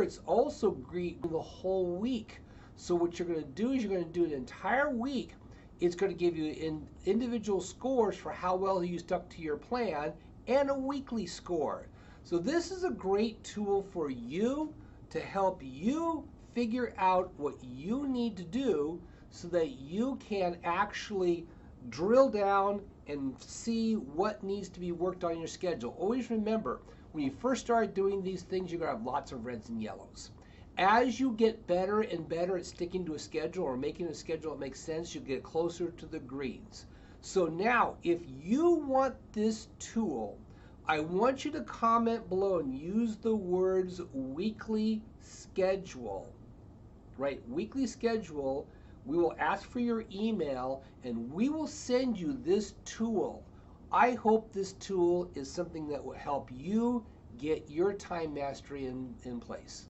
It's also great the whole week. So what you're going to do is you're going to do an entire week. It's going to give you individual scores for how well you stuck to your plan and a weekly score. So this is a great tool for you to help you figure out what you need to do so that you can actually drill down and see what needs to be worked on your schedule. Always remember, when you first start doing these things, you're going to have lots of reds and yellows. As you get better and better at sticking to a schedule or making a schedule that makes sense, you get closer to the greens. So now, if you want this tool, I want you to comment below and use the words weekly schedule. Right, weekly schedule. We will ask for your email and we will send you this tool. I hope this tool is something that will help you get your time mastery in place.